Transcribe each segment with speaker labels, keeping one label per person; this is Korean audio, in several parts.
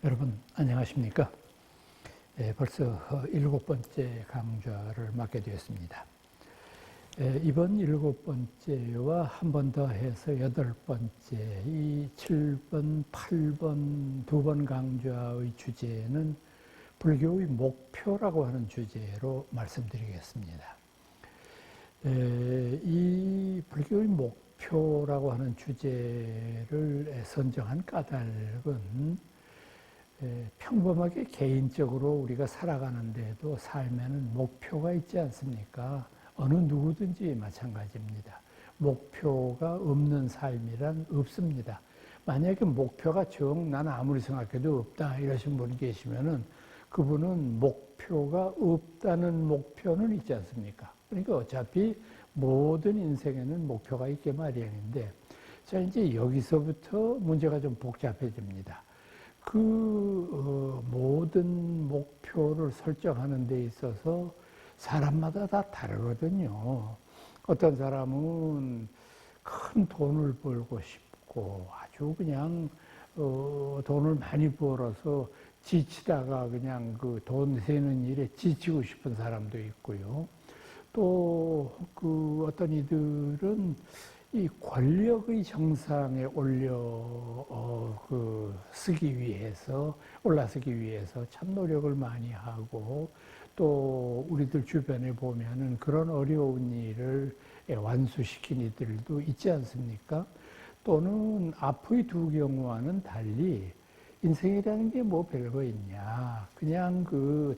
Speaker 1: 여러분 안녕하십니까? 벌써 7번째 강좌를 맡게 되었습니다. 이번 7번째와 한 번 더 해서 8번째, 이 7번, 8번 두 번 강좌의 주제는 불교의 목표라고 하는 주제로 말씀드리겠습니다. 이 불교의 목표라고 하는 주제를 선정한 까닭은 평범하게 개인적으로 우리가 살아가는데도 삶에는 목표가 있지 않습니까? 어느 누구든지 마찬가지입니다. 목표가 없는 삶이란 없습니다. 만약에 목표가 나는 아무리 생각해도 없다 이러신 분이 계시면은 그분은 목표가 없다는 목표는 있지 않습니까? 그러니까 어차피 모든 인생에는 목표가 있게 마련인데, 자, 이제 여기서부터 문제가 좀 복잡해집니다. 모든 목표를 설정하는 데 있어서 사람마다 다 다르거든요. 어떤 사람은 큰 돈을 벌고 싶고 아주 그냥 돈을 많이 벌어서 지치다가 그냥 그 돈 세는 일에 지치고 싶은 사람도 있고요. 또 어떤 이들은 이 권력의 정상에 올라서기 위해서 참 노력을 많이 하고, 또 우리들 주변에 보면은 그런 어려운 일을 완수시킨 이들도 있지 않습니까? 또는 앞의 두 경우와는 달리 인생이라는 게 뭐 별거 있냐. 그냥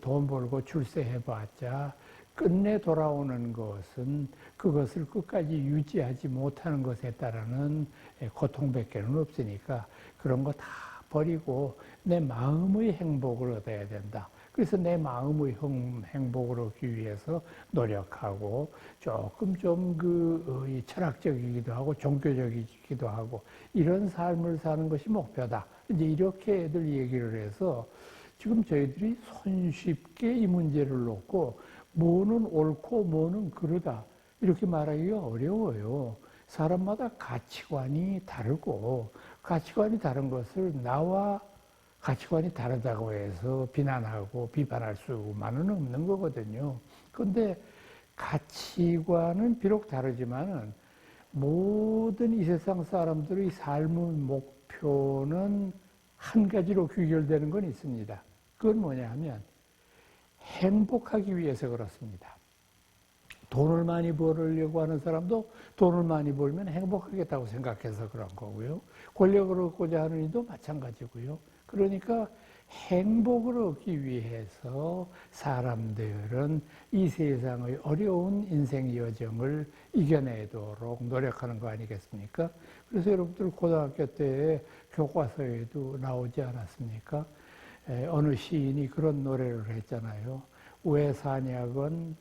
Speaker 1: 돈 벌고 출세해봤자 끝내 돌아오는 것은 그것을 끝까지 유지하지 못하는 것에 따르는 고통밖에는 없으니까 그런 거 다 버리고 내 마음의 행복을 얻어야 된다. 그래서 내 마음의 행복을 얻기 위해서 노력하고 조금 좀 철학적이기도 하고 종교적이기도 하고 이런 삶을 사는 것이 목표다. 이제 이렇게들 얘기를 해서 지금 저희들이 손쉽게 이 문제를 놓고 뭐는 옳고 뭐는 그르다 이렇게 말하기가 어려워요. 사람마다 가치관이 다르고 가치관이 다른 것을 나와 가치관이 다르다고 해서 비난하고 비판할 수만은 없는 거거든요. 그런데 가치관은 비록 다르지만은 모든 이 세상 사람들의 삶의 목표는 한 가지로 귀결되는 건 있습니다. 그건 뭐냐 하면 행복하기 위해서 그렇습니다. 돈을 많이 벌으려고 하는 사람도 돈을 많이 벌면 행복하겠다고 생각해서 그런 거고요. 권력을 얻고자 하는 이도 마찬가지고요. 그러니까 행복을 얻기 위해서 사람들은 이 세상의 어려운 인생 여정을 이겨내도록 노력하는 거 아니겠습니까? 그래서 여러분들 고등학교 때 교과서에도 나오지 않았습니까? 어느 시인이 그런 노래를 했잖아요. 왜 사냐건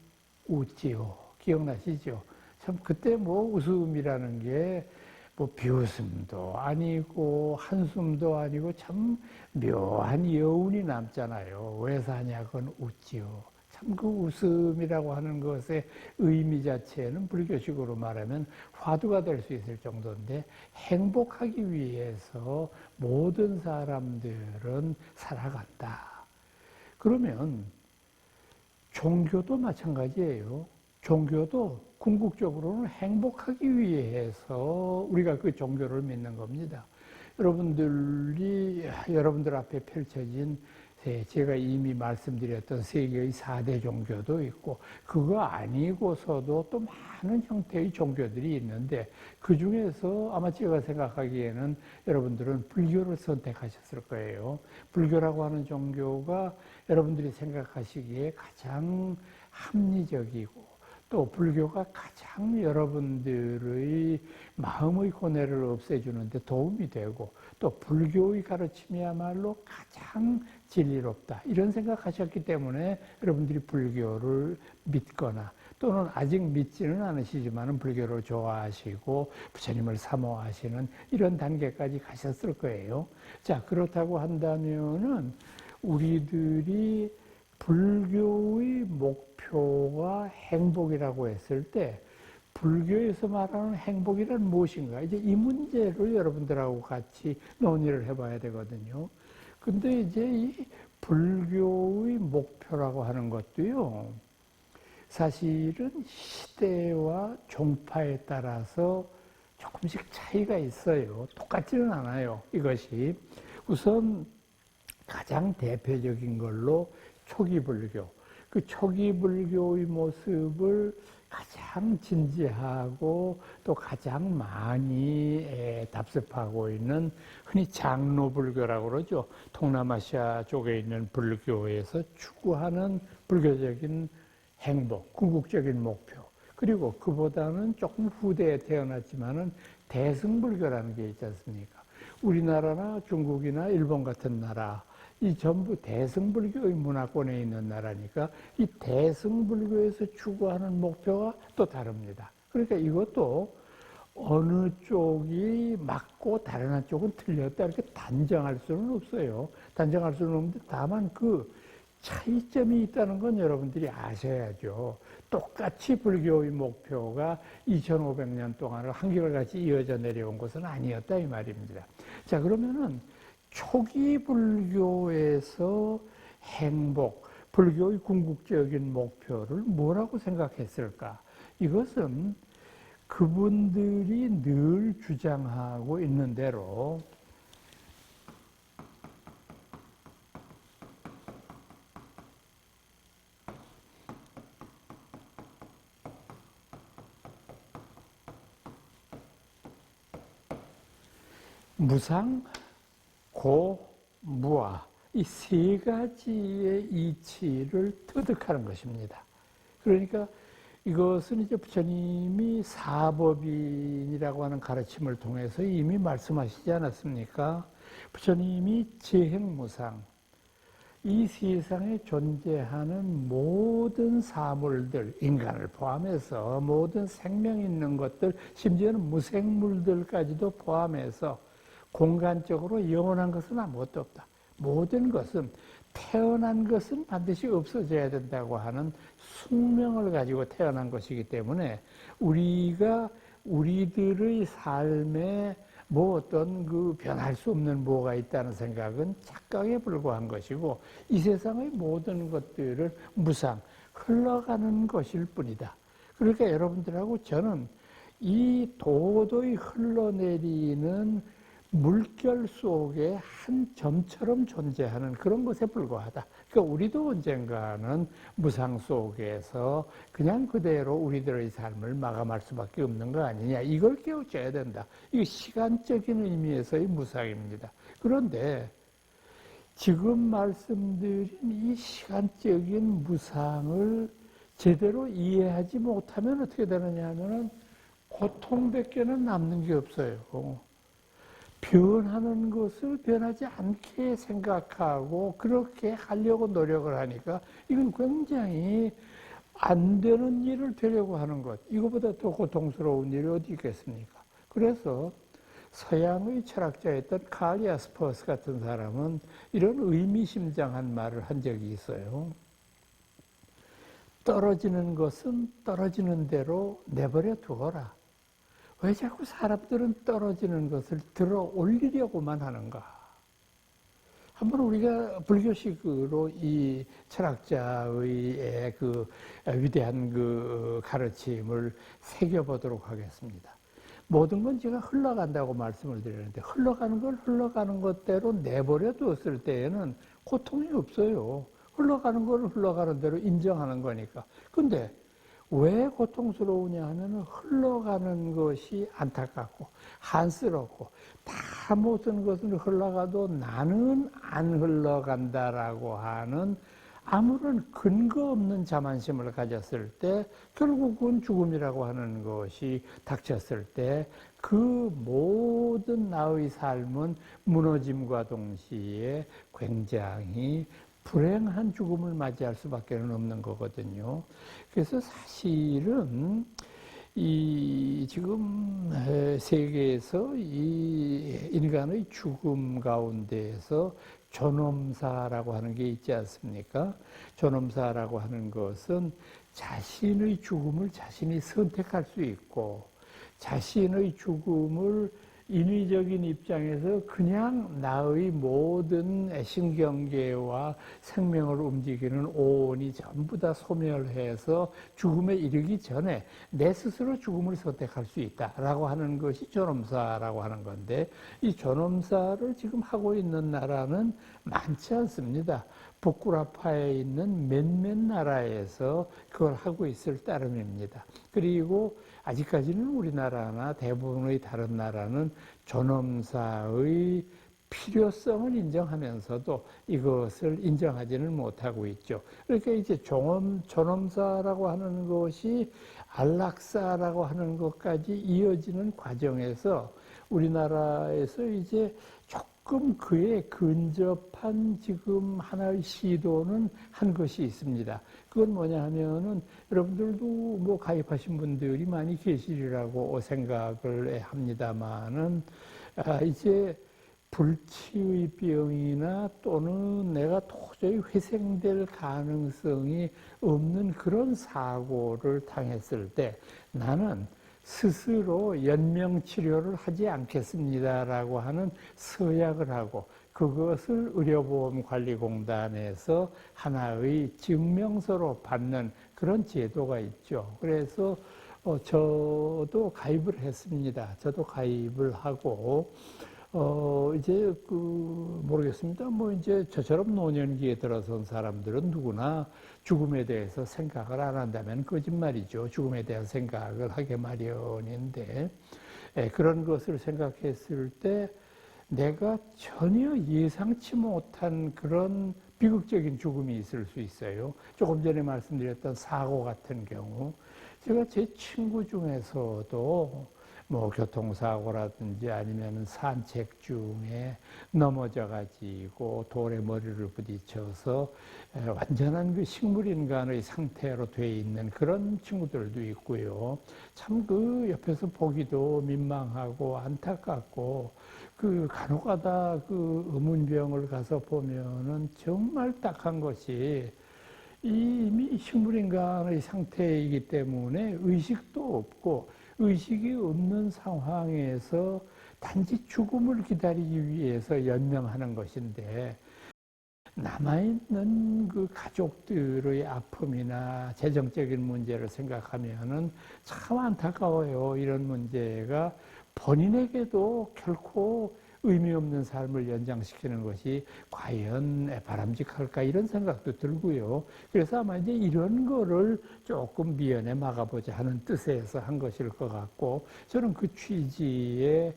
Speaker 1: 웃지요. 기억나시죠? 참 그때 뭐 웃음이라는 게 뭐 비웃음도 아니고 한숨도 아니고 참 묘한 여운이 남잖아요. 왜 사냐건 웃지요. 참 그 웃음이라고 하는 것의 의미 자체는 불교식으로 말하면 화두가 될 수 있을 정도인데, 행복하기 위해서 모든 사람들은 살아간다. 그러면 종교도 마찬가지예요. 종교도 궁극적으로는 행복하기 위해서 우리가 그 종교를 믿는 겁니다. 여러분들 앞에 펼쳐진 제가 이미 말씀드렸던 세계의 4대 종교도 있고, 그거 아니고서도 또 많은 형태의 종교들이 있는데, 그 중에서 아마 제가 생각하기에는 여러분들은 불교를 선택하셨을 거예요. 불교라고 하는 종교가 여러분들이 생각하시기에 가장 합리적이고, 또 불교가 가장 여러분들의 마음의 고뇌를 없애주는 데 도움이 되고, 또 불교의 가르침이야말로 가장 진리롭다 이런 생각하셨기 때문에 여러분들이 불교를 믿거나 또는 아직 믿지는 않으시지만 불교를 좋아하시고 부처님을 사모하시는 이런 단계까지 가셨을 거예요. 자, 그렇다고 한다면은 우리들이 불교의 목표가 행복이라고 했을 때 불교에서 말하는 행복이란 무엇인가? 이제 이 문제를 여러분들하고 같이 논의를 해봐야 되거든요. 근데 이제 이 불교의 목표라고 하는 것도요, 사실은 시대와 종파에 따라서 조금씩 차이가 있어요. 똑같지는 않아요, 이것이. 우선 가장 대표적인 걸로 초기 불교. 그 초기 불교의 모습을 가장 진지하고 또 가장 많이 답습하고 있는 흔히 장로불교라고 그러죠. 동남아시아 쪽에 있는 불교에서 추구하는 불교적인 행복, 궁극적인 목표. 그리고 그보다는 조금 후대에 태어났지만은 대승불교라는 게 있지 않습니까? 우리나라나 중국이나 일본 같은 나라, 이 전부 대승불교의 문화권에 있는 나라니까 이 대승불교에서 추구하는 목표가 또 다릅니다. 그러니까 이것도 어느 쪽이 맞고 다른 한쪽은 틀렸다 이렇게 단정할 수는 없어요. 단정할 수는 없는데 다만 그 차이점이 있다는 건 여러분들이 아셔야죠. 똑같이 불교의 목표가 2500년 동안을 한결같이 이어져 내려온 것은 아니었다 이 말입니다. 자, 그러면은 초기 불교에서 행복, 불교의 궁극적인 목표를 뭐라고 생각했을까? 이것은 그분들이 늘 주장하고 있는 대로 무상, 고, 무아 이 세 가지의 이치를 터득하는 것입니다. 그러니까 이것은 이제 부처님이 사법인이라고 하는 가르침을 통해서 이미 말씀하시지 않았습니까? 부처님이 재행무상, 이 세상에 존재하는 모든 사물들, 인간을 포함해서 모든 생명 있는 것들, 심지어는 무생물들까지도 포함해서 공간적으로 영원한 것은 아무것도 없다. 모든 것은 태어난 것은 반드시 없어져야 된다고 하는 숙명을 가지고 태어난 것이기 때문에 우리가 우리들의 삶에 뭐 어떤 그 변할 수 없는 뭐가 있다는 생각은 착각에 불과한 것이고 이 세상의 모든 것들은 무상, 흘러가는 것일 뿐이다. 그러니까 여러분들하고 저는 이 도도히 흘러내리는 물결 속에 한 점처럼 존재하는 그런 것에 불과하다. 그러니까 우리도 언젠가는 무상 속에서 그냥 그대로 우리들의 삶을 마감할 수밖에 없는 거 아니냐. 이걸 깨우쳐야 된다. 이게 시간적인 의미에서의 무상입니다. 그런데 지금 말씀드린 이 시간적인 무상을 제대로 이해하지 못하면 어떻게 되느냐 하면은 고통밖에는 남는 게 없어요. 변하는 것을 변하지 않게 생각하고 그렇게 하려고 노력을 하니까 이건 굉장히 안 되는 일을 되려고 하는 것. 이거보다 더 고통스러운 일이 어디 있겠습니까? 그래서 서양의 철학자였던 칼 야스퍼스 같은 사람은 이런 의미심장한 말을 한 적이 있어요. 떨어지는 것은 떨어지는 대로 내버려 두어라. 왜 자꾸 사람들은 떨어지는 것을 들어 올리려고만 하는가? 한번 우리가 불교식으로 이 철학자의 그 위대한 그 가르침을 새겨보도록 하겠습니다. 모든 건 제가 흘러간다고 말씀을 드리는데 흘러가는 걸 흘러가는 것대로 내버려 두었을 때에는 고통이 없어요. 흘러가는 걸 흘러가는 대로 인정하는 거니까. 근데 왜 고통스러우냐 하면 흘러가는 것이 안타깝고 한스럽고 다 모든 것은 흘러가도 나는 안 흘러간다라고 하는 아무런 근거 없는 자만심을 가졌을 때 결국은 죽음이라고 하는 것이 닥쳤을 때 그 모든 나의 삶은 무너짐과 동시에 굉장히 불행한 죽음을 맞이할 수밖에 없는 거거든요. 그래서 사실은 이 지금 세계에서 이 인간의 죽음 가운데에서 존엄사라고 하는 게 있지 않습니까? 존엄사라고 하는 것은 자신의 죽음을 자신이 선택할 수 있고 자신의 죽음을 인위적인 입장에서 그냥 나의 모든 신경계와 생명을 움직이는 오온이 전부 다 소멸해서 죽음에 이르기 전에 내 스스로 죽음을 선택할 수 있다라고 하는 것이 존엄사라고 하는 건데, 이 존엄사를 지금 하고 있는 나라는 많지 않습니다. 북구라파에 있는 몇몇 나라에서 그걸 하고 있을 따름입니다. 그리고 아직까지는 우리나라나 대부분의 다른 나라는 존엄사의 필요성을 인정하면서도 이것을 인정하지는 못하고 있죠. 그러니까 이제 존엄사라고 하는 것이 안락사라고 하는 것까지 이어지는 과정에서 우리나라에서 이제 조금 그에 근접한 지금 하나의 시도는 한 것이 있습니다. 그건 뭐냐 하면은 여러분들도 뭐 가입하신 분들이 많이 계시리라고 생각을 합니다만은, 이제 불치의 병이나 또는 내가 도저히 회생될 가능성이 없는 그런 사고를 당했을 때 나는 스스로 연명치료를 하지 않겠습니다라고 하는 서약을 하고, 그것을 의료보험관리공단에서 하나의 증명서로 받는 그런 제도가 있죠. 그래서 저도 가입을 했습니다. 저도 가입을 하고, 이제 모르겠습니다. 뭐 이제 저처럼 노년기에 들어선 사람들은 누구나 죽음에 대해서 생각을 안 한다면 거짓말이죠. 죽음에 대한 생각을 하게 마련인데, 그런 것을 생각했을 때 내가 전혀 예상치 못한 그런 비극적인 죽음이 있을 수 있어요. 조금 전에 말씀드렸던 사고 같은 경우, 제가 제 친구 중에서도 뭐 교통사고라든지 아니면 산책 중에 넘어져 가지고 돌에 머리를 부딪혀서 완전한 그 식물인간의 상태로 돼 있는 그런 친구들도 있고요. 참 그 옆에서 보기도 민망하고 안타깝고, 그 간혹가다 그 의문병을 가서 보면은 정말 딱한 것이 이미 식물인간의 상태이기 때문에 의식도 없고, 의식이 없는 상황에서 단지 죽음을 기다리기 위해서 연명하는 것인데, 남아있는 그 가족들의 아픔이나 재정적인 문제를 생각하면은 참 안타까워요. 이런 문제가 본인에게도 결코 의미 없는 삶을 연장시키는 것이 과연 바람직할까, 이런 생각도 들고요. 그래서 아마 이제 이런 거를 조금 미연에 막아보자 하는 뜻에서 한 것일 것 같고, 저는 그 취지에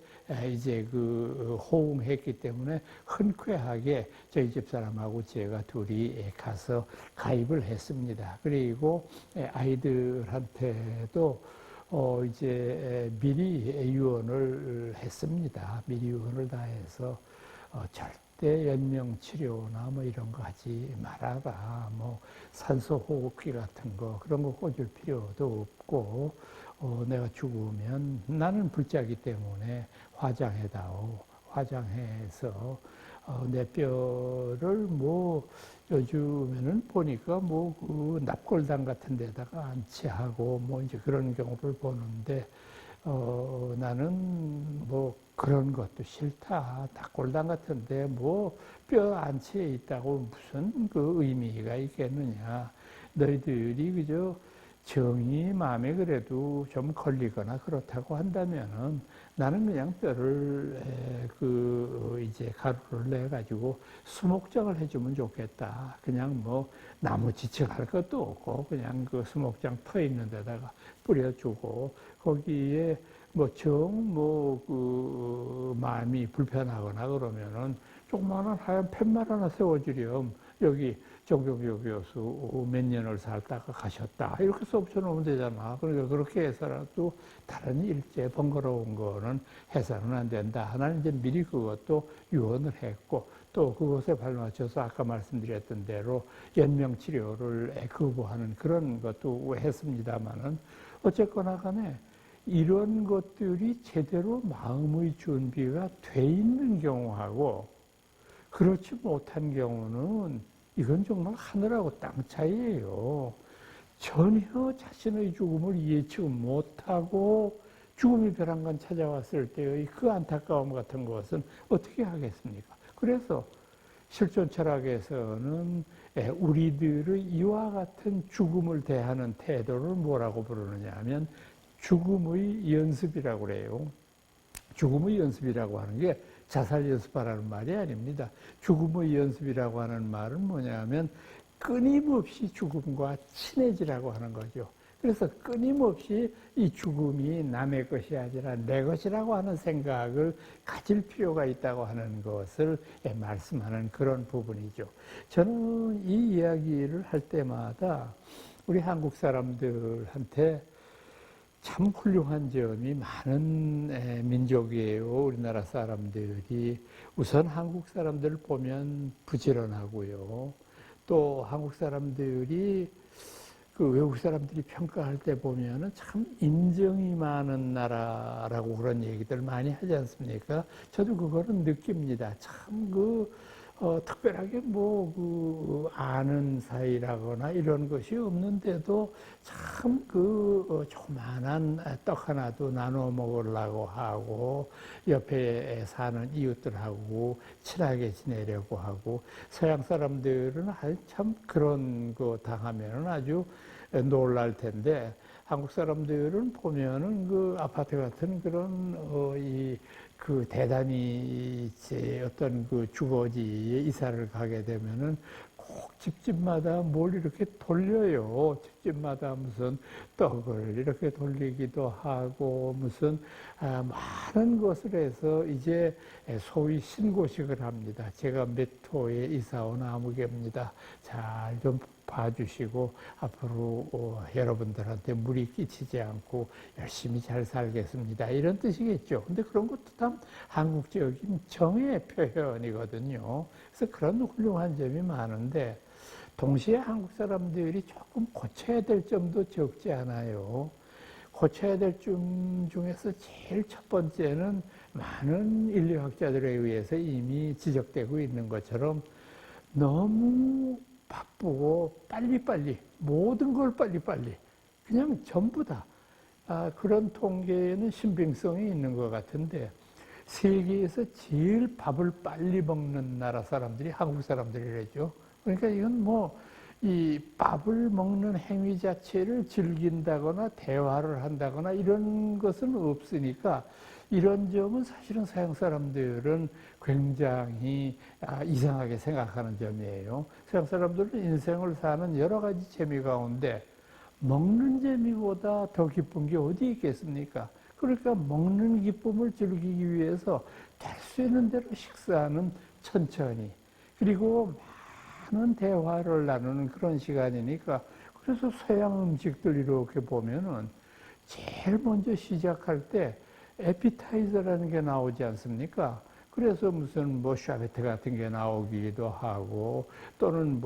Speaker 1: 이제 그 호응했기 때문에 흔쾌하게 저희 집사람하고 제가 둘이 가서 가입을 했습니다. 그리고 아이들한테도 이제 미리 유언을 했습니다. 미리 유언을 다 해서 절대 연명 치료나 뭐 이런 거 하지 말아라. 뭐 산소 호흡기 같은 거 그런 거 꽂을 필요도 없고, 내가 죽으면 나는 불자기 때문에 화장해다오. 화장해서 내 뼈를 뭐 요즘에는 보니까 뭐 그 납골당 같은 데다가 안치하고 뭐 이제 그런 경우를 보는데, 나는 뭐 그런 것도 싫다. 납골당 같은데 뭐 뼈 안치에 있다고 무슨 그 의미가 있겠느냐. 너희들이 그저 정이 마음에 그래도 좀 걸리거나 그렇다고 한다면은 나는 그냥 뼈를 이제 가루를 내 가지고 수목장을 해주면 좋겠다. 그냥 뭐 나무 지척할 것도 없고 그냥 그 수목장 터 있는 데다가 뿌려주고, 거기에 그 마음이 불편하거나 그러면은 조그마한 하얀 팻말 하나 세워주렴. 여기 정병조 교수 몇 년을 살다가 가셨다. 이렇게 써붙여놓으면 되잖아. 그러니까 그렇게 해서라도 다른 일제 번거로운 거는 해서는 안 된다. 하나는 이제 미리 그것도 유언을 했고, 또 그것에 발맞춰서 아까 말씀드렸던 대로 연명치료를 거부하는 그런 것도 했습니다마는, 어쨌거나 간에 이런 것들이 제대로 마음의 준비가 돼 있는 경우하고 그렇지 못한 경우는 이건 정말 하늘하고 땅 차이예요. 전혀 자신의 죽음을 예측 못하고 죽음이 벼랑간 찾아왔을 때의 그 안타까움 같은 것은 어떻게 하겠습니까? 그래서 실존 철학에서는 우리들의 이와 같은 죽음을 대하는 태도를 뭐라고 부르느냐 하면 죽음의 연습이라고 그래요. 죽음의 연습이라고 하는 게 자살 연습하라는 말이 아닙니다. 죽음의 연습이라고 하는 말은 뭐냐 하면 끊임없이 죽음과 친해지라고 하는 거죠. 그래서 끊임없이 이 죽음이 남의 것이 아니라 내 것이라고 하는 생각을 가질 필요가 있다고 하는 것을 말씀하는 그런 부분이죠. 저는 이 이야기를 할 때마다 우리 한국 사람들한테 참 훌륭한 점이 많은 민족이에요. 우리나라 사람들이. 우선 한국 사람들을 보면 부지런하고요. 또 한국 사람들이 그 외국 사람들이 평가할 때 보면은 참 인정이 많은 나라라고 그런 얘기들 많이 하지 않습니까? 저도 그거는 느낍니다. 참 특별하게 아는 사이라거나 이런 것이 없는데도 참 조그만한 떡 하나도 나눠 먹으려고 하고 옆에 사는 이웃들하고 친하게 지내려고 하고 서양 사람들은 참 그런 거 당하면은 아주 놀랄 텐데 한국 사람들은 보면은 그 아파트 같은 그런 대단히 어떤 그 주거지에 이사를 가게 되면은 꼭 집집마다 뭘 이렇게 돌려요. 집집마다 무슨 떡을 이렇게 돌리기도 하고 무슨 많은 것을 해서 이제 소위 신고식을 합니다. 제가 몇 호에 이사 온 아무개입니다. 잘 좀 봐주시고 앞으로 여러분들한테 무리 끼치지 않고 열심히 잘 살겠습니다. 이런 뜻이겠죠. 근데 그런 것도 다 한국적인 정의 표현이거든요. 그래서 그런 훌륭한 점이 많은데 동시에 한국 사람들이 조금 고쳐야 될 점도 적지 않아요. 고쳐야 될 점 중에서 제일 첫 번째는 많은 인류학자들에 의해서 이미 지적되고 있는 것처럼 너무 바쁘고 빨리빨리 모든 걸 빨리빨리 그냥 전부 다 그런 통계에는 신빙성이 있는 것 같은데 세계에서 제일 밥을 빨리 먹는 나라 사람들이 한국 사람들이랬죠. 그러니까 이건 이 밥을 먹는 행위 자체를 즐긴다거나 대화를 한다거나 이런 것은 없으니까 이런 점은 사실은 서양 사람들은 굉장히 이상하게 생각하는 점이에요. 서양 사람들은 인생을 사는 여러 가지 재미 가운데 먹는 재미보다 더 기쁜 게 어디 있겠습니까? 그러니까 먹는 기쁨을 즐기기 위해서 될 수 있는 대로 식사는 천천히 그리고 많은 대화를 나누는 그런 시간이니까 그래서 서양 음식들 이렇게 보면은 제일 먼저 시작할 때 에피타이저라는 게 나오지 않습니까? 그래서 무슨 샤베트 같은 게 나오기도 하고 또는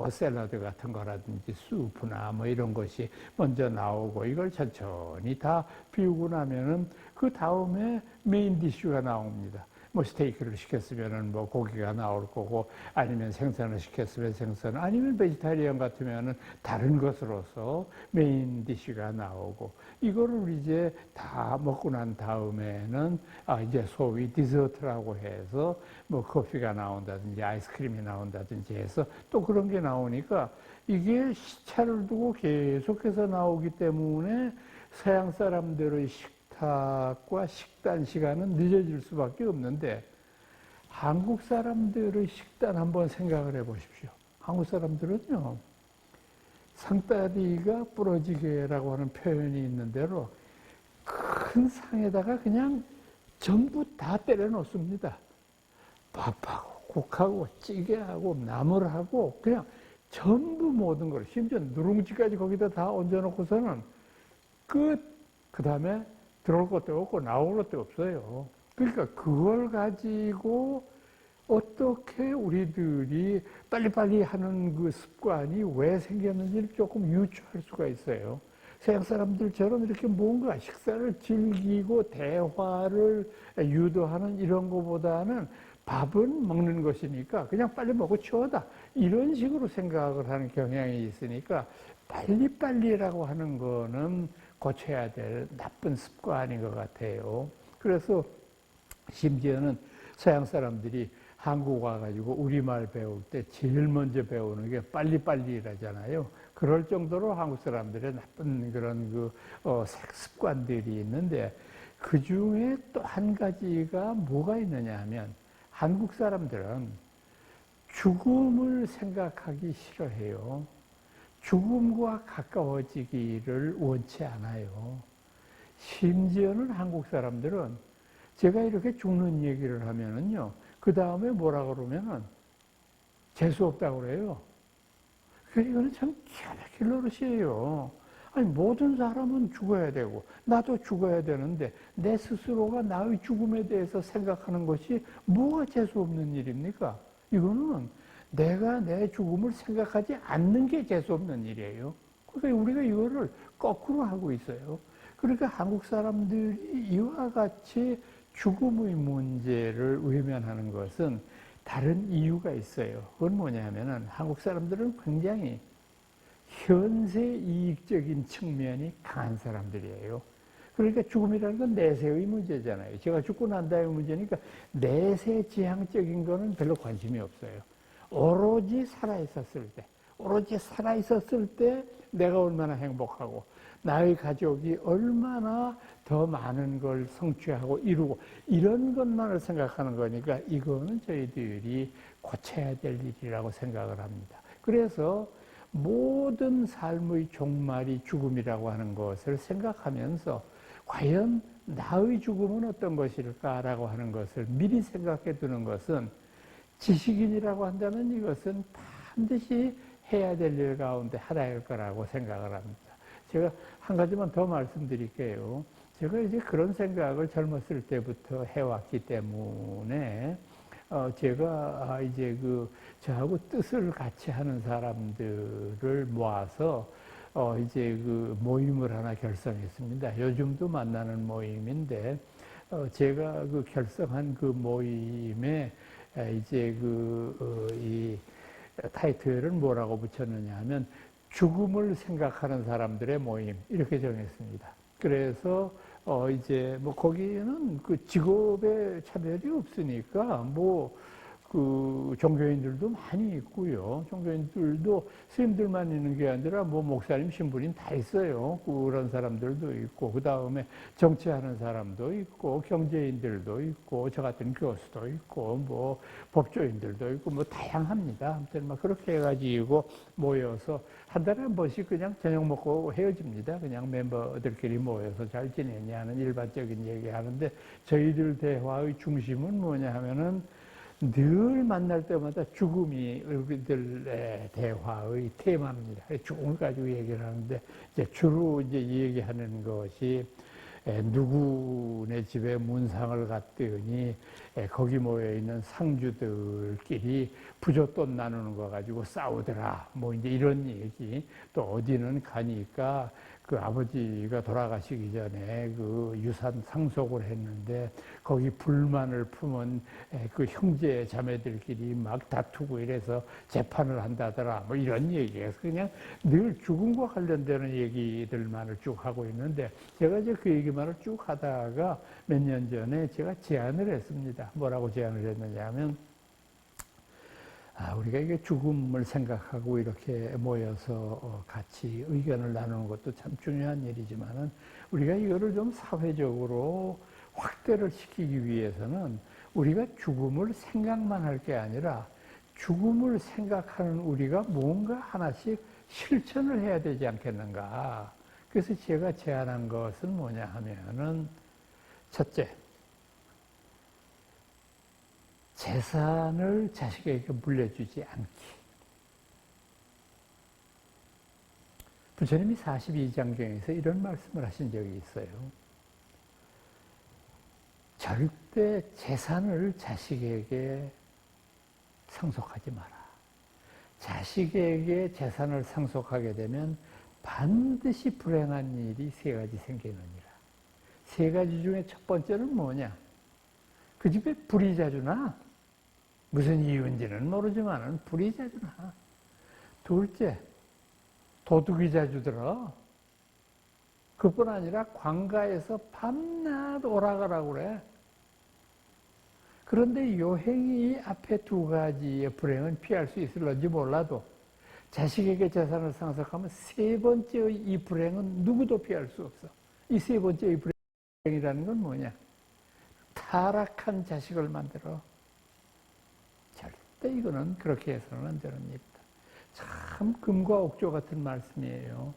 Speaker 1: 샐러드 같은 거라든지 수프나 이런 것이 먼저 나오고 이걸 천천히 다 비우고 나면은 그 다음에 메인 디쉬가 나옵니다. 스테이크를 시켰으면은 고기가 나올 거고 아니면 생선을 시켰으면 생선 아니면 베지타리언 같으면은 다른 것으로서 메인 디쉬가 나오고 이거를 이제 다 먹고 난 다음에는 이제 소위 디저트라고 해서 커피가 나온다든지 아이스크림이 나온다든지 해서 또 그런 게 나오니까 이게 시차를 두고 계속해서 나오기 때문에 서양 사람들의 식탁과 식단 시간은 늦어질 수밖에 없는데 한국 사람들의 식단 한번 생각을 해 보십시오. 한국 사람들은요, 상다리가 부러지게라고 하는 표현이 있는 대로 큰 상에다가 그냥 전부 다 때려 놓습니다. 밥하고 국하고 찌개하고 나물하고 그냥 전부 모든 걸 심지어 누룽지까지 거기다 다 얹어놓고서는 그 다음에 들어올 것도 없고 나올 것도 없어요. 그러니까 그걸 가지고 어떻게 우리들이 빨리빨리 하는 그 습관이 왜 생겼는지를 조금 유추할 수가 있어요. 서양 사람들처럼 이렇게 뭔가 식사를 즐기고 대화를 유도하는 이런 것보다는 밥은 먹는 것이니까 그냥 빨리 먹고 치워다 이런 식으로 생각을 하는 경향이 있으니까 빨리빨리라고 하는 거는 고쳐야 될 나쁜 습관인 것 같아요. 그래서 심지어는 서양 사람들이 한국 와가지고 우리말 배울 때 제일 먼저 배우는 게 빨리빨리라잖아요. 그럴 정도로 한국 사람들의 나쁜 그런 습관들이 있는데 그 중에 또 한 가지가 뭐가 있느냐 하면 한국 사람들은 죽음을 생각하기 싫어해요. 죽음과 가까워지기를 원치 않아요. 심지어는 한국 사람들은 제가 이렇게 죽는 얘기를 하면은요, 그 다음에 뭐라 그러면은 재수없다고 그래요. 이거는 참 기가 막힐 노릇이에요. 아니, 모든 사람은 죽어야 되고, 나도 죽어야 되는데, 내 스스로가 나의 죽음에 대해서 생각하는 것이 뭐가 재수없는 일입니까? 이거는 내가 내 죽음을 생각하지 않는 게 재수없는 일이에요. 그러니까 우리가 이거를 거꾸로 하고 있어요. 그러니까 한국 사람들이 이와 같이 죽음의 문제를 외면하는 것은 다른 이유가 있어요. 그건 뭐냐면은 한국 사람들은 굉장히 현세 이익적인 측면이 강한 사람들이에요. 그러니까 죽음이라는 건 내세의 문제잖아요. 제가 죽고 난 다음의 문제니까 내세 지향적인 거는 별로 관심이 없어요. 오로지 살아있었을 때 내가 얼마나 행복하고 나의 가족이 얼마나 더 많은 걸 성취하고 이루고 이런 것만을 생각하는 거니까 이거는 저희들이 고쳐야 될 일이라고 생각을 합니다. 그래서 모든 삶의 종말이 죽음이라고 하는 것을 생각하면서 과연 나의 죽음은 어떤 것일까라고 하는 것을 미리 생각해 두는 것은 지식인이라고 한다면 이것은 반드시 해야 될 일 가운데 하나일 거라고 생각을 합니다. 제가 한 가지만 더 말씀드릴게요. 제가 이제 그런 생각을 젊었을 때부터 해왔기 때문에, 제가 이제 저하고 뜻을 같이 하는 사람들을 모아서, 이제 모임을 하나 결성했습니다. 요즘도 만나는 모임인데, 제가 결성한 그 모임에 이제 이 타이틀을 뭐라고 붙였느냐 하면 죽음을 생각하는 사람들의 모임 이렇게 정했습니다. 그래서 이제 뭐 거기에는 직업에 차별이 없으니까 종교인들도 많이 있고요. 종교인들도 스님들만 있는 게 아니라 목사님, 신부님 다 있어요. 그런 사람들도 있고, 그 다음에 정치하는 사람도 있고, 경제인들도 있고, 저 같은 교수도 있고, 법조인들도 있고, 다양합니다. 아무튼 그렇게 해가지고 모여서 한 달에 한 번씩 그냥 저녁 먹고 헤어집니다. 그냥 멤버들끼리 모여서 잘 지내냐 하는 일반적인 얘기 하는데, 저희들 대화의 중심은 뭐냐 하면은 늘 만날 때마다 죽음이 우리들의 대화의 테마입니다. 죽음을 가지고 얘기를 하는데, 이제 주로 이제 얘기하는 것이 누구네 집에 문상을 갔더니 거기 모여 있는 상주들끼리 부조돈 나누는 거 가지고 싸우더라. 이제 이런 얘기. 또 어디는 가니까 그 아버지가 돌아가시기 전에 그 유산 상속을 했는데 거기 불만을 품은 그 형제 자매들끼리 막 다투고 이래서 재판을 한다더라. 이런 얘기에서 그냥 늘 죽음과 관련되는 얘기들만을 쭉 하고 있는데 제가 이제 그 얘기만을 쭉 하다가 몇 년 전에 제가 제안을 했습니다. 뭐라고 제안을 했느냐 하면 우리가 이게 죽음을 생각하고 이렇게 모여서 같이 의견을 나누는 것도 참 중요한 일이지만은 우리가 이거를 좀 사회적으로 확대를 시키기 위해서는 우리가 죽음을 생각만 할 게 아니라 죽음을 생각하는 우리가 뭔가 하나씩 실천을 해야 되지 않겠는가. 그래서 제가 제안한 것은 뭐냐 하면은 첫째, 재산을 자식에게 물려주지 않기. 부처님이 42장경에서 이런 말씀을 하신 적이 있어요. 절대 재산을 자식에게 상속하지 마라. 자식에게 재산을 상속하게 되면 반드시 불행한 일이 세 가지 생기느니라. 세 가지 중에 첫 번째는 뭐냐? 그 집에 불이 자주 나. 무슨 이유인지는 모르지만 불이 자주 나. 둘째, 도둑이 자주 들어. 그뿐 아니라 관가에서 밤낮 오라가라고 그래. 그런데 요 행위 앞에 두 가지의 불행은 피할 수 있을런지 몰라도 자식에게 재산을 상속하면 세 번째의 이 불행은 누구도 피할 수 없어. 이 세 번째의 불행이라는 건 뭐냐? 타락한 자식을 만들어. 절대 이거는 그렇게 해서는 안 되는 일이다. 참 금과 옥조 같은 말씀이에요.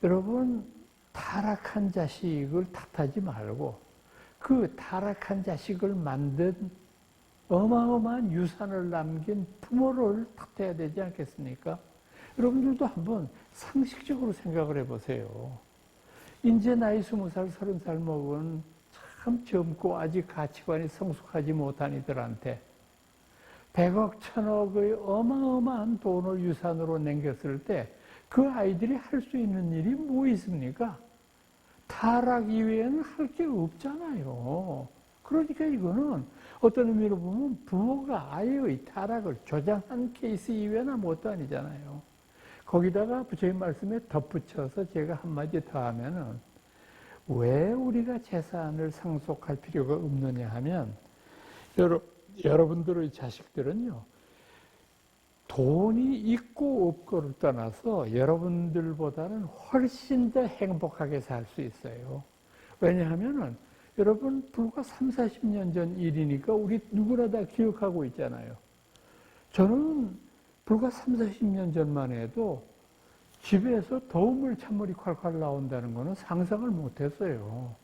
Speaker 1: 여러분, 타락한 자식을 탓하지 말고 그 타락한 자식을 만든 어마어마한 유산을 남긴 부모를 탓해야 되지 않겠습니까? 여러분들도 한번 상식적으로 생각을 해보세요. 이제 나이 20살, 30살 먹은 참 젊고 아직 가치관이 성숙하지 못한 이들한테 100억, 1000억의 어마어마한 돈을 유산으로 남겼을 때 그 아이들이 할 수 있는 일이 뭐 있습니까? 타락 이외에는 할 게 없잖아요. 그러니까 이거는 어떤 의미로 보면 부모가 아이의 타락을 조장한 케이스 이외에는 아무것도 아니잖아요. 거기다가 부처님 말씀에 덧붙여서 제가 한마디 더 하면은 왜 우리가 재산을 상속할 필요가 없느냐 하면 여러분들의 자식들은요. 돈이 있고 없고를 떠나서 여러분들보다는 훨씬 더 행복하게 살 수 있어요. 왜냐하면은 여러분 불과 3, 40년 전 일이니까 우리 누구나 다 기억하고 있잖아요. 저는 불과 3, 40년 전만 해도 집에서 더운 물 찬물이 콸콸 나온다는 거는 상상을 못했어요.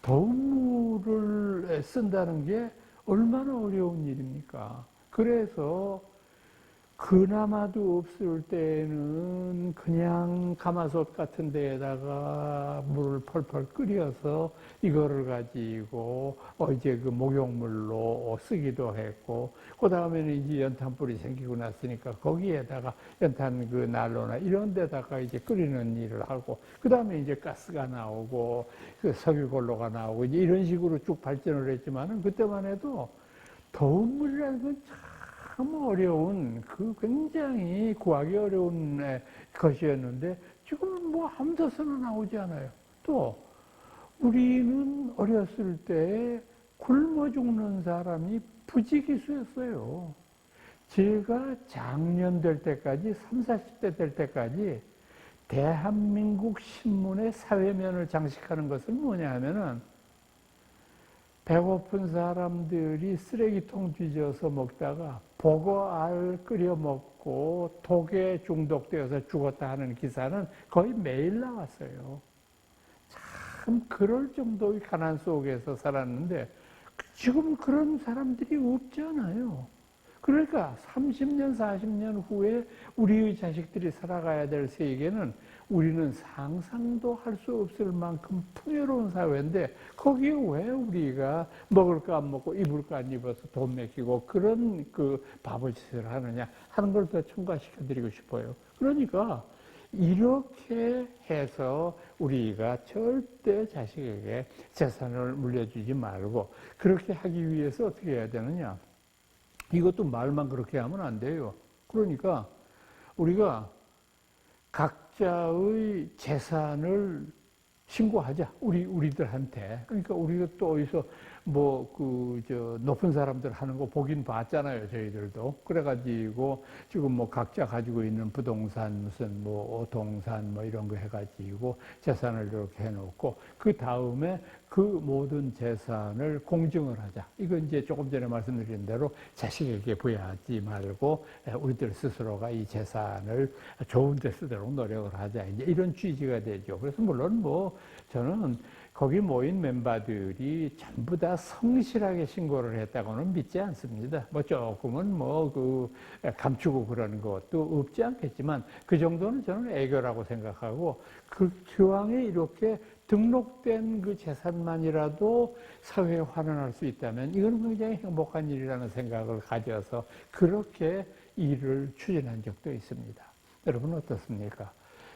Speaker 1: 더운 물을 쓴다는 게 얼마나 어려운 일입니까? 그래서 그나마도 없을 때는 그냥 가마솥 같은 데에다가 물을 펄펄 끓여서 이거를 가지고 이제 그 목욕물로 쓰기도 했고, 그 다음에는 이제 연탄불이 생기고 났으니까 거기에다가 연탄 그 난로나 이런 데다가 이제 끓이는 일을 하고, 그 다음에 이제 가스가 나오고, 그 석유골로가 나오고, 이제 이런 식으로 쭉 발전을 했지만은 그때만 해도 더운 물이라는 건 참 어려운, 그 굉장히 구하기 어려운 것이었는데 지금은 뭐 아무 데서나 나오지 않아요. 또 우리는 어렸을 때 굶어 죽는 사람이 부지기수였어요. 제가 장년 될 때까지, 30, 40대 될 때까지 대한민국 신문의 사회면을 장식하는 것은 뭐냐 하면은 배고픈 사람들이 쓰레기통 뒤져서 먹다가 보고알 끓여 먹고 독에 중독되어서 죽었다 하는 기사는 거의 매일 나왔어요. 참 그럴 정도의 가난 속에서 살았는데 지금 그런 사람들이 없잖아요. 그러니까 30년, 40년 후에 우리의 자식들이 살아가야 될 세계는 우리는 상상도 할 수 없을 만큼 풍요로운 사회인데 거기에 왜 우리가 먹을 거 안 먹고 입을 거 안 입어서 돈 맡기고 그런 그 바보짓을 하느냐 하는 걸 더 첨가시켜 드리고 싶어요. 그러니까 이렇게 해서 우리가 절대 자식에게 재산을 물려주지 말고 그렇게 하기 위해서 어떻게 해야 되느냐. 이것도 말만 그렇게 하면 안 돼요. 그러니까 우리가 각자의 재산을 신고하자. 우리들한테. 그러니까 우리가 또 어디서 높은 사람들 하는 거 보긴 봤잖아요. 저희들도. 그래가지고 지금 뭐 각자 가지고 있는 부동산, 무슨 동산 이런 거 해가지고 재산을 이렇게 해놓고 그 다음에 그 모든 재산을 공증을 하자. 이건 이제 조금 전에 말씀드린 대로 자식에게 부여하지 말고 우리들 스스로가 이 재산을 좋은 데 쓰도록 노력을 하자. 이제 이런 취지가 되죠. 그래서 물론 저는 거기 모인 멤버들이 전부 다 성실하게 신고를 했다고는 믿지 않습니다. 조금은 감추고 그러는 것도 없지 않겠지만 그 정도는 저는 애교라고 생각하고 그 기왕에 이렇게 등록된 그 재산만이라도 사회에 환원할 수 있다면 이건 굉장히 행복한 일이라는 생각을 가져서 그렇게 일을 추진한 적도 있습니다. 여러분 어떻습니까?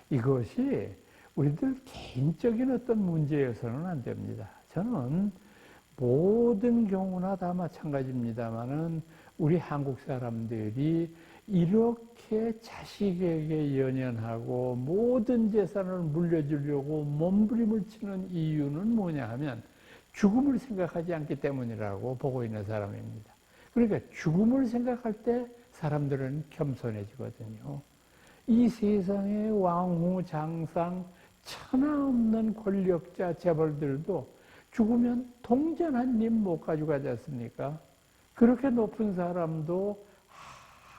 Speaker 1: 이것이 우리들 개인적인 어떤 문제여서는 안 됩니다. 저는 모든 경우나 다 마찬가지입니다만은 우리 한국 사람들이 이렇게 자식에게 연연하고 모든 재산을 물려주려고 몸부림을 치는 이유는 뭐냐 하면 죽음을 생각하지 않기 때문이라고 보고 있는 사람입니다. 그러니까 죽음을 생각할 때 사람들은 겸손해지거든요. 이 세상의 왕후, 장상, 천하 없는 권력자, 재벌들도 죽으면 동전 한 입 못 가져가지 않습니까? 그렇게 높은 사람도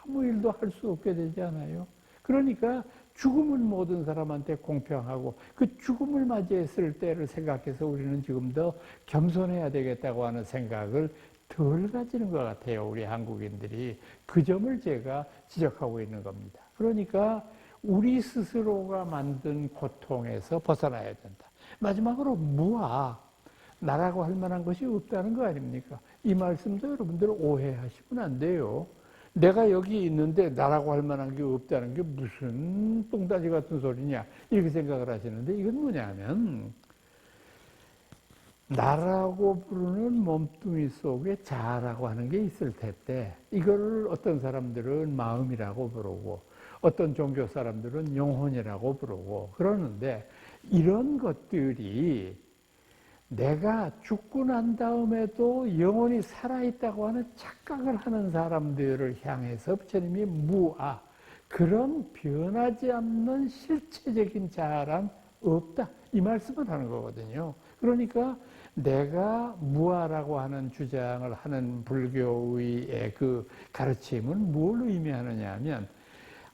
Speaker 1: 아무 일도 할 수 없게 되지 않아요? 그러니까 죽음은 모든 사람한테 공평하고 그 죽음을 맞이했을 때를 생각해서 우리는 지금 더 겸손해야 되겠다고 하는 생각을 덜 가지는 것 같아요. 우리 한국인들이. 그 점을 제가 지적하고 있는 겁니다. 그러니까 우리 스스로가 만든 고통에서 벗어나야 된다. 마지막으로 무아, 나라고 할 만한 것이 없다는 거 아닙니까? 이 말씀도 여러분들 오해하시면 안 돼요. 내가 여기 있는데 나라고 할 만한 게 없다는 게 무슨 똥다지 같은 소리냐 이렇게 생각을 하시는데 이건 뭐냐면 나라고 부르는 몸뚱이 속에 자라고 하는 게 있을 텐데 이걸 어떤 사람들은 마음이라고 부르고 어떤 종교 사람들은 영혼이라고 부르고 그러는데 이런 것들이 내가 죽고 난 다음에도 영혼이 살아있다고 하는 착각을 하는 사람들을 향해서 부처님이 무아, 그런 변하지 않는 실체적인 자아란 없다. 이 말씀을 하는 거거든요. 그러니까 내가 무아라고 하는 주장을 하는 불교의 그 가르침은 뭘 의미하느냐 하면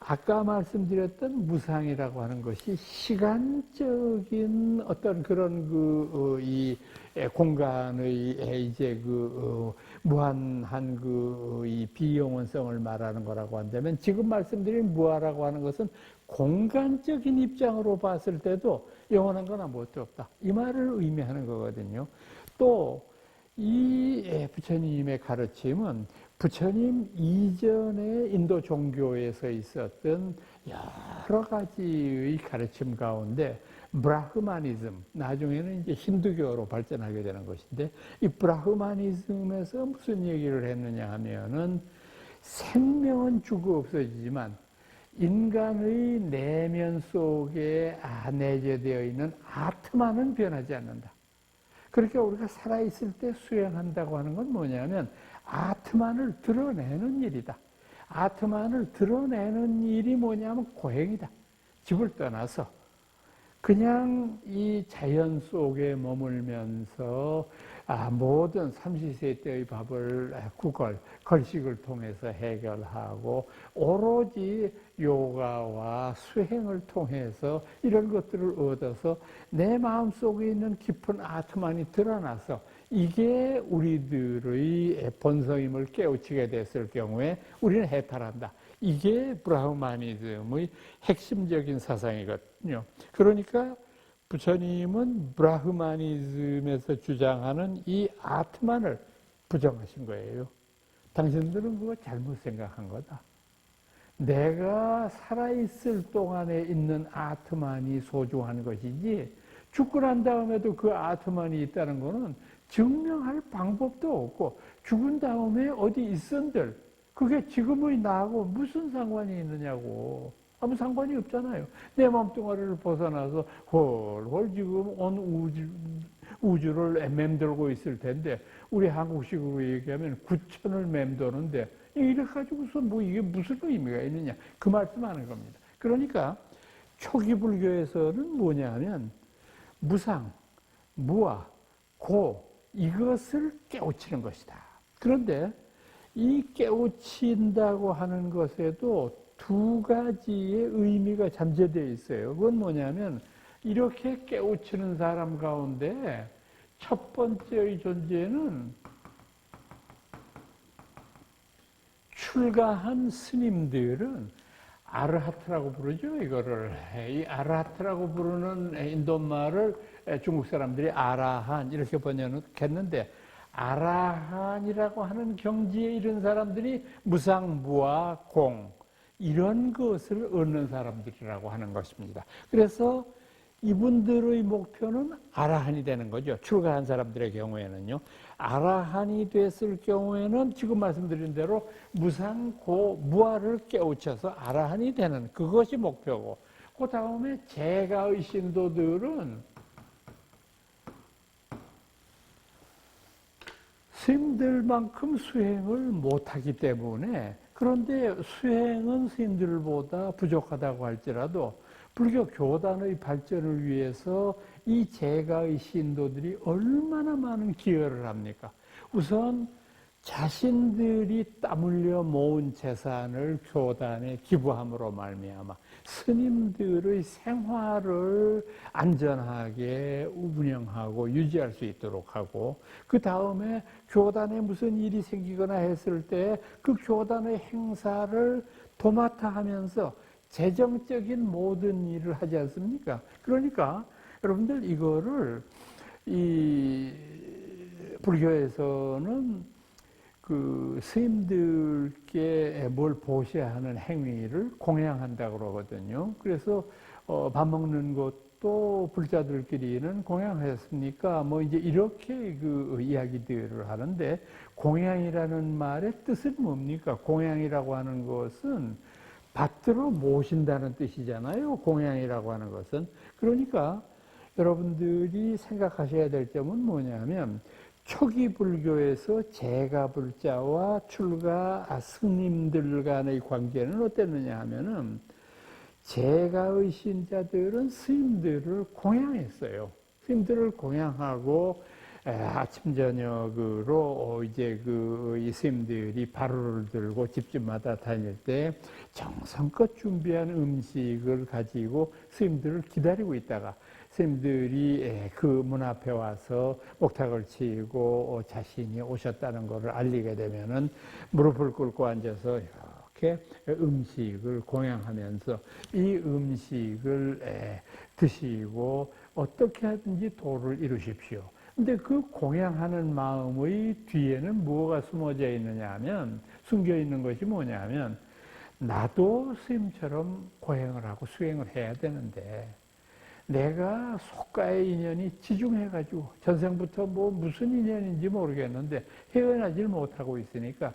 Speaker 1: 아까 말씀드렸던 무상이라고 하는 것이 시간적인 어떤 그런 이 공간의 이제 무한한 이 비영원성을 말하는 거라고 한다면 지금 말씀드린 무아라고 하는 것은 공간적인 입장으로 봤을 때도 영원한 건 아무것도 없다. 이 말을 의미하는 거거든요. 또 이 부처님의 가르침은 부처님 이전에 인도 종교에서 있었던 여러 가지의 가르침 가운데 브라흐마니즘, 나중에는 이제 힌두교로 발전하게 되는 것인데 이 브라흐마니즘에서 무슨 얘기를 했느냐 하면은 생명은 죽어 없어지지만 인간의 내면 속에 내재되어 있는 아트마는 변하지 않는다. 그렇게 우리가 살아있을 때 수행한다고 하는 건 뭐냐면 아트만을 드러내는 일이다. 아트만을 드러내는 일이 뭐냐면 고행이다. 집을 떠나서 그냥 이 자연 속에 머물면서 모든 삼시세때의 밥을 걸식을 통해서 해결하고 오로지 요가와 수행을 통해서 이런 것들을 얻어서 내 마음속에 있는 깊은 아트만이 드러나서 이게 우리들의 본성임을 깨우치게 됐을 경우에 우리는 해탈한다. 이게 브라흐마니즘의 핵심적인 사상이거든요. 그러니까 부처님은 브라흐마니즘에서 주장하는 이 아트만을 부정하신 거예요. 당신들은 그거 잘못 생각한 거다. 내가 살아있을 동안에 있는 아트만이 소중한 것이지 죽고 난 다음에도 그 아트만이 있다는 거는 증명할 방법도 없고 죽은 다음에 어디 있은들 그게 지금의 나하고 무슨 상관이 있느냐고. 아무 상관이 없잖아요. 내 몸뚱아리를 벗어나서 홀홀 지금 온 우주를 맴돌고 있을 텐데 우리 한국식으로 얘기하면 9천을 맴도는데 이래 가지고서 뭐 이게 무슨 의미가 있느냐 그 말씀하는 겁니다. 그러니까 초기 불교에서는 뭐냐 하면 무상, 무아, 고 이것을 깨우치는 것이다. 그런데 이 깨우친다고 하는 것에도 두 가지의 의미가 잠재되어 있어요. 그건 뭐냐면 이렇게 깨우치는 사람 가운데 첫 번째의 존재는 출가한 스님들은 아르하트라고 부르죠. 이거를 이 아르하트라고 부르는 인도말을 중국 사람들이 아라한 이렇게 번역했는데 아라한이라고 하는 경지에 이른 사람들이 무상무아 공 이런 것을 얻는 사람들이라고 하는 것입니다. 그래서 이분들의 목표는 아라한이 되는 거죠. 출가한 사람들의 경우에는요. 아라한이 됐을 경우에는 지금 말씀드린 대로 무상고 무아를 깨우쳐서 아라한이 되는 그것이 목표고, 그 다음에 제가의 신도들은 스님들만큼 수행을 못하기 때문에, 그런데 수행은 스님들보다 부족하다고 할지라도 불교 교단의 발전을 위해서 이 제가의 신도들이 얼마나 많은 기여를 합니까? 우선 자신들이 땀 흘려 모은 재산을 교단에 기부함으로 말미암아 스님들의 생활을 안전하게 운영하고 유지할 수 있도록 하고, 그 다음에 교단에 무슨 일이 생기거나 했을 때 그 교단의 행사를 도맡아 하면서 재정적인 모든 일을 하지 않습니까? 그러니까 여러분들 이거를 이 불교에서는 그 스님들께 뭘 보시하는 행위를 공양한다고 그러거든요. 그래서 밥 먹는 것도 불자들끼리는 공양하였습니까? 뭐 이제 이렇게 그 이야기들을 하는데, 공양이라는 말의 뜻은 뭡니까? 공양이라고 하는 것은 받들어 모신다는 뜻이잖아요. 공양이라고 하는 것은. 그러니까 여러분들이 생각하셔야 될 점은 뭐냐면, 초기 불교에서 제가불자와 출가 스님들 간의 관계는 어땠느냐 하면은, 제가의 신자들은 스님들을 공양했어요. 스님들을 공양하고 아침 저녁으로 이제 이 스님들이 바루를 들고 집집마다 다닐 때 정성껏 준비한 음식을 가지고 스님들을 기다리고 있다가, 스님들이 그 문 앞에 와서 목탁을 치고 자신이 오셨다는 것을 알리게 되면은 무릎을 꿇고 앉아서 이렇게 음식을 공양하면서 이 음식을 드시고 어떻게 하든지 도를 이루십시오. 근데 그 공양하는 마음의 뒤에는 뭐가 숨어져 있느냐 하면, 숨겨 있는 것이 뭐냐 하면, 나도 스님처럼 고행을 하고 수행을 해야 되는데 내가 속가의 인연이 지중해가지고 전생부터 뭐 무슨 인연인지 모르겠는데 헤어나질 못하고 있으니까,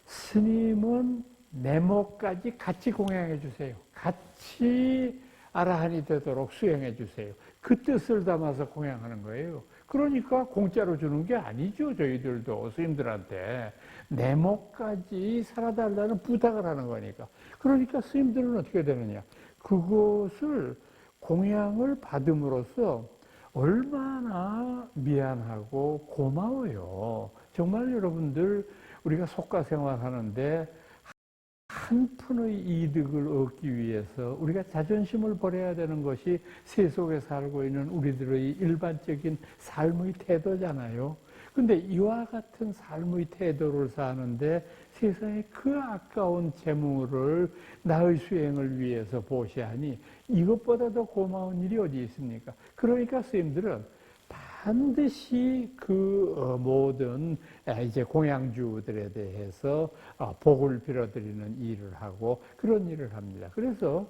Speaker 1: 스님은 내 목까지 같이 공양해 주세요. 같이 아라한이 되도록 수행해 주세요. 그 뜻을 담아서 공양하는 거예요. 그러니까 공짜로 주는 게 아니죠. 저희들도 스님들한테 내 목까지 살아달라는 부탁을 하는 거니까. 그러니까 스님들은 어떻게 되느냐, 그것을 공양을 받음으로써 얼마나 미안하고 고마워요. 정말 여러분들, 우리가 속가 생활하는데 한 푼의 이득을 얻기 위해서 우리가 자존심을 버려야 되는 것이 세속에 살고 있는 우리들의 일반적인 삶의 태도잖아요. 근데 이와 같은 삶의 태도를 사는데 세상에 그 아까운 재물을 나의 수행을 위해서 보시하니 이것보다 더 고마운 일이 어디 있습니까? 그러니까 스님들은 반드시 그 모든 이제 공양주들에 대해서 복을 빌어드리는 일을 하고 그런 일을 합니다. 그래서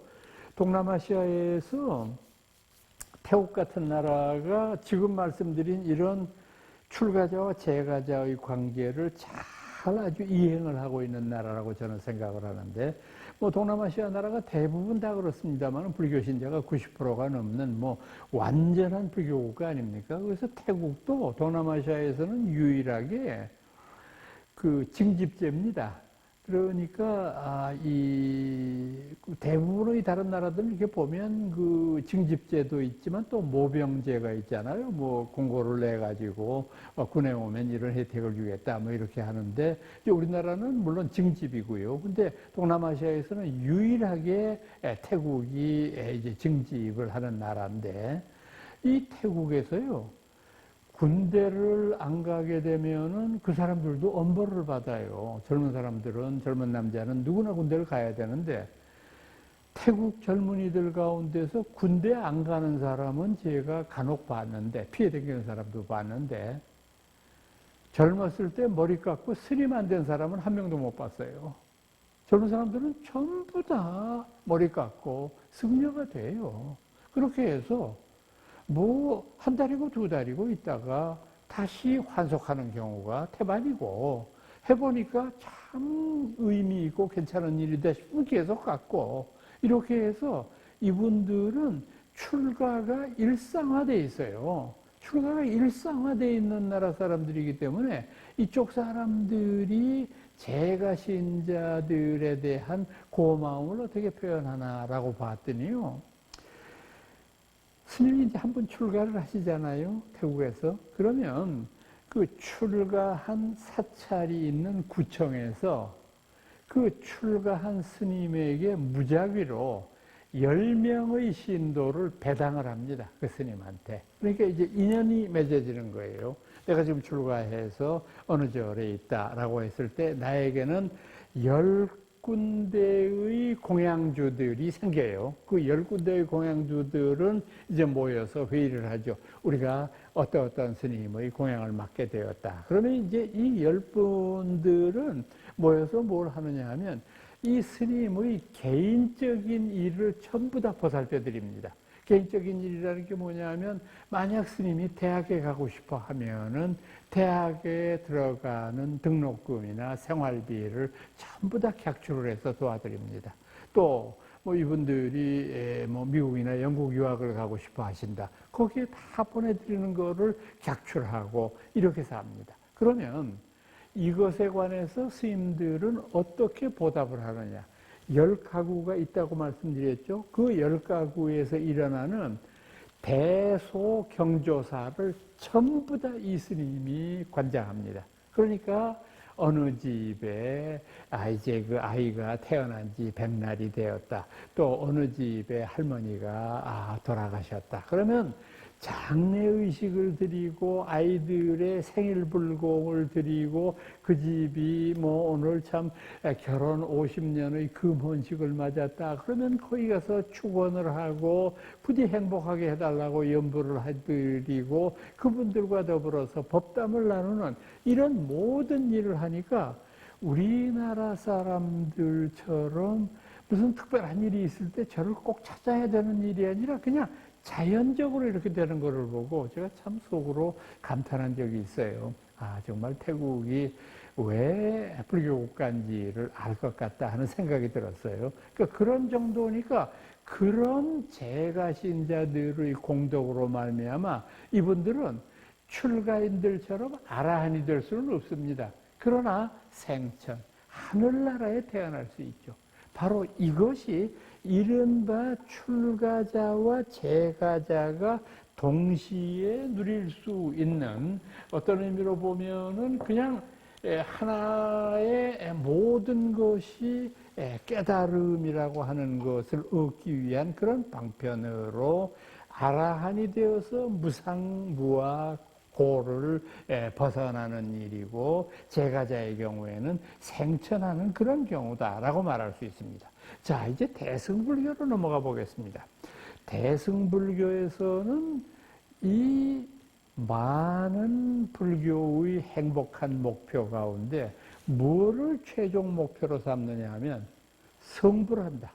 Speaker 1: 동남아시아에서 태국 같은 나라가 지금 말씀드린 이런 출가자와 재가자의 관계를 잘 아주 이행을 하고 있는 나라라고 저는 생각을 하는데, 뭐 동남아시아 나라가 대부분 다 그렇습니다만 불교 신자가 90%가 넘는 뭐 완전한 불교국가 아닙니까? 그래서 태국도 동남아시아에서는 유일하게 그 징집제입니다. 그러니까 이 대부분의 다른 나라들은 이렇게 보면 그 징집제도 있지만 또 모병제가 있잖아요. 뭐 공고를 내 가지고 군에 오면 이런 혜택을 주겠다 뭐 이렇게 하는데, 이제 우리나라는 물론 징집이고요. 근데 동남아시아에서는 유일하게 태국이 이제 징집을 하는 나라인데, 이 태국에서요, 군대를 안 가게 되면은 그 사람들도 엄벌을 받아요. 젊은 사람들은, 젊은 남자는 누구나 군대를 가야 되는데, 태국 젊은이들 가운데서 군대 안 가는 사람은 제가 간혹 봤는데, 피해 당기는 사람도 봤는데, 젊었을 때 머리 깎고 스님 안 된 사람은 한 명도 못 봤어요. 젊은 사람들은 전부 다 머리 깎고 승려가 돼요. 그렇게 해서 뭐 한 달이고 두 달이고 있다가 다시 환속하는 경우가 태반이고, 해보니까 참 의미 있고 괜찮은 일이다 싶으면 계속 갖고, 이렇게 해서 이분들은 출가가 일상화되어 있어요. 출가가 일상화되어 있는 나라 사람들이기 때문에 이쪽 사람들이 제가 신자들에 대한 고마움을 어떻게 표현하나라고 봤더니요. 스님이 이제 한 번 출가를 하시잖아요. 태국에서. 그러면 그 출가한 사찰이 있는 구청에서 그 출가한 스님에게 무작위로 10명의 신도를 배당을 합니다. 그 스님한테. 그러니까 이제 인연이 맺어지는 거예요. 내가 지금 출가해서 어느 절에 있다라고 했을 때 나에게는 10군데의 공양주들이 생겨요. 그 10군데의 공양주들은 이제 모여서 회의를 하죠. 우리가 어떤 스님의 공양을 맡게 되었다. 그러면 이제 이 10분들은 모여서 뭘 하느냐 하면 이 스님의 개인적인 일을 전부 다 보살펴 드립니다. 개인적인 일이라는 게 뭐냐면 만약 스님이 대학에 가고 싶어 하면은 대학에 들어가는 등록금이나 생활비를 전부 다 객출을 해서 도와드립니다. 또 뭐 이분들이 뭐 미국이나 영국 유학을 가고 싶어 하신다. 거기에 다 보내드리는 거를 객출하고 이렇게 해서 합니다. 그러면 이것에 관해서 스님들은 어떻게 보답을 하느냐. 10가구가 있다고 말씀드렸죠. 그 10가구에서 일어나는 대소경조사를 전부 다 이 스님이 관장합니다. 그러니까 어느 집에 이제 그 아이가 태어난 지 100날이 되었다. 또 어느 집에 할머니가 돌아가셨다. 그러면 장례의식을 드리고 아이들의 생일불공을 드리고 그 집이 뭐 오늘 참 결혼 50년의 금혼식을 맞았다. 그러면 거기 가서 축원을 하고 부디 행복하게 해달라고 염불을 해드리고 그분들과 더불어서 법담을 나누는 이런 모든 일을 하니까 우리나라 사람들처럼 무슨 특별한 일이 있을 때 저를 꼭 찾아야 되는 일이 아니라 그냥 자연적으로 이렇게 되는 것을 보고 제가 참 속으로 감탄한 적이 있어요. 정말 태국이 왜 불교 국가인지를 알 것 같다 하는 생각이 들었어요. 그러니까 그런 정도니까 그런 제가 신자들의 공덕으로 말미암아 이분들은 출가인들처럼 아라한이 될 수는 없습니다. 그러나 생천, 하늘나라에 태어날 수 있죠. 바로 이것이 이른바 출가자와 재가자가 동시에 누릴 수 있는 어떤 의미로 보면은 그냥 하나의 모든 것이 깨달음이라고 하는 것을 얻기 위한 그런 방편으로 아라한이 되어서 무상무아 고를 벗어나는 일이고 재가자의 경우에는 생천하는 그런 경우다라고 말할 수 있습니다. 자, 이제 대승불교로 넘어가 보겠습니다. 대승불교에서는 이 많은 불교의 행복한 목표 가운데 뭐를 최종 목표로 삼느냐 하면 성불한다.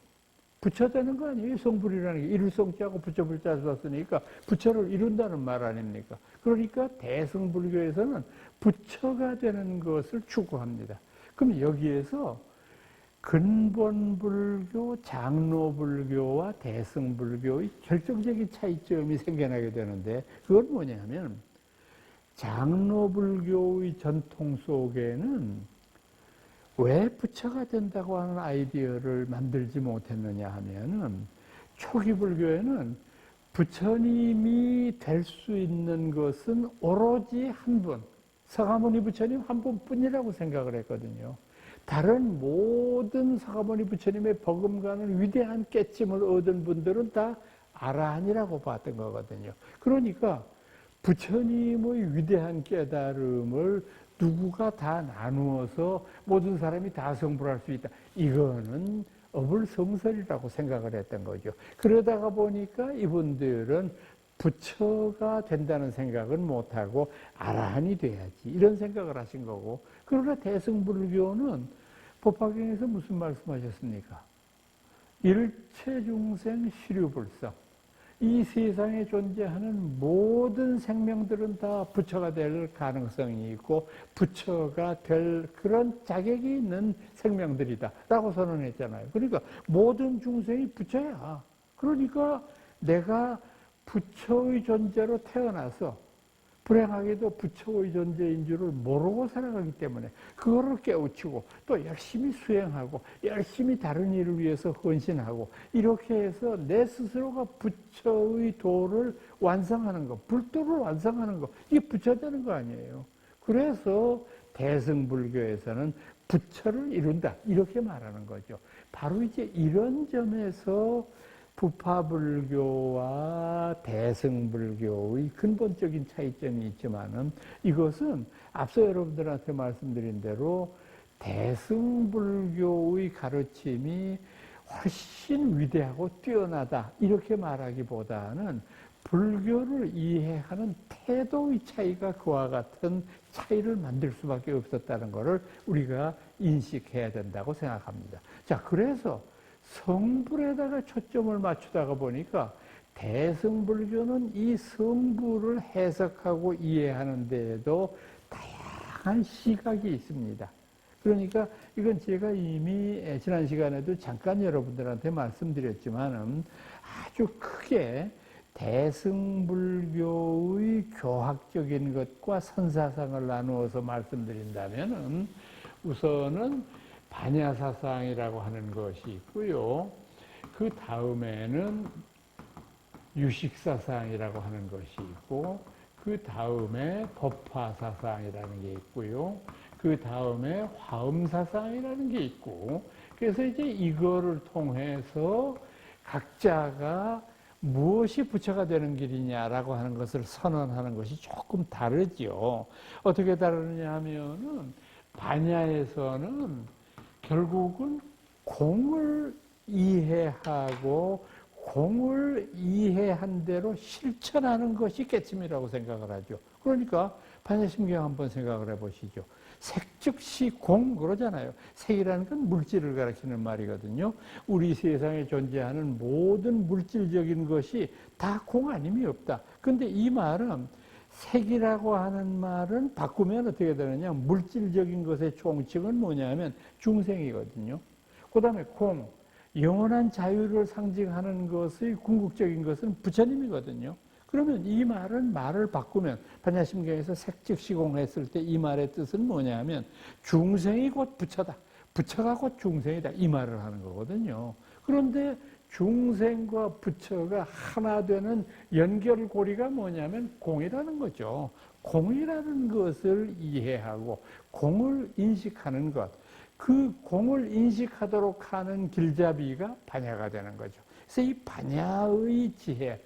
Speaker 1: 부처되는 거 아니에요? 성불이라는 게 이룰 성자하고 부처 불자를 썼으니까 부처를 이룬다는 말 아닙니까? 그러니까 대승불교에서는 부처가 되는 것을 추구합니다. 그럼 여기에서 근본불교, 장로불교와 대승불교의 결정적인 차이점이 생겨나게 되는데 그건 뭐냐면 장로불교의 전통 속에는 왜 부처가 된다고 하는 아이디어를 만들지 못했느냐 하면은 초기 불교에는 부처님이 될 수 있는 것은 오로지 한 분, 서가모니 부처님 한 분뿐이라고 생각을 했거든요. 다른 모든 서가모니 부처님의 버금가는 위대한 깨침을 얻은 분들은 다 아라한이라고 봤던 거거든요. 그러니까 부처님의 위대한 깨달음을 누구가 다 나누어서 모든 사람이 다 성불할 수 있다. 이거는 어불성설이라고 생각을 했던 거죠. 그러다가 보니까 이분들은 부처가 된다는 생각은 못하고 아라한이 돼야지 이런 생각을 하신 거고, 그러나 대승불교는 법화경에서 무슨 말씀하셨습니까? 일체중생 시류불성. 이 세상에 존재하는 모든 생명들은 다 부처가 될 가능성이 있고 부처가 될 그런 자격이 있는 생명들이다 라고 선언했잖아요. 그러니까 모든 중생이 부처야. 그러니까 내가 부처의 존재로 태어나서 불행하게도 부처의 존재인 줄을 모르고 살아가기 때문에 그거를 깨우치고 또 열심히 수행하고 열심히 다른 일을 위해서 헌신하고 이렇게 해서 내 스스로가 부처의 도를 완성하는 것, 불도를 완성하는 것, 이게 부처 되는 거 아니에요. 그래서 대승불교에서는 부처를 이룬다 이렇게 말하는 거죠. 바로 이제 이런 점에서 부파불교와 대승불교의 근본적인 차이점이 있지만은 이것은 앞서 여러분들한테 말씀드린 대로 대승불교의 가르침이 훨씬 위대하고 뛰어나다 이렇게 말하기보다는 불교를 이해하는 태도의 차이가 그와 같은 차이를 만들 수밖에 없었다는 것을 우리가 인식해야 된다고 생각합니다. 자, 그래서 성불에다가 초점을 맞추다가 보니까 대승불교는 이 성불을 해석하고 이해하는 데에도 다양한 시각이 있습니다. 그러니까 이건 제가 이미 지난 시간에도 잠깐 여러분들한테 말씀드렸지만은 아주 크게 대승불교의 교학적인 것과 선사상을 나누어서 말씀드린다면은 우선은 반야사상이라고 하는 것이 있고요. 그 다음에는 유식사상이라고 하는 것이 있고, 그 다음에 법화사상이라는 게 있고요. 그 다음에 화엄사상이라는 게 있고, 그래서 이제 이거를 통해서 각자가 무엇이 부처가 되는 길이냐라고 하는 것을 선언하는 것이 조금 다르죠. 어떻게 다르냐 하면은, 반야에서는 결국은 공을 이해하고 공을 이해한 대로 실천하는 것이 깨침이라고 생각을 하죠. 그러니까 반야심경 한번 생각을 해보시죠. 색즉시 공 그러잖아요. 색이라는 건 물질을 가리키는 말이거든요. 우리 세상에 존재하는 모든 물질적인 것이 다 공 아님이 없다. 그런데 이 말은 색이라고 하는 말은 바꾸면 어떻게 되느냐. 물질적인 것의 총칭은 뭐냐면 중생이거든요. 그 다음에 공, 영원한 자유를 상징하는 것의 궁극적인 것은 부처님이거든요. 그러면 이 말을 바꾸면 반야심경에서 색즉시공 했을 때 이 말의 뜻은 뭐냐면 중생이 곧 부처다. 부처가 곧 중생이다. 이 말을 하는 거거든요. 그런데 중생과 부처가 하나 되는 연결고리가 뭐냐면 공이라는 거죠. 공이라는 것을 이해하고 공을 인식하는 것, 그 공을 인식하도록 하는 길잡이가 반야가 되는 거죠. 그래서 이 반야의 지혜,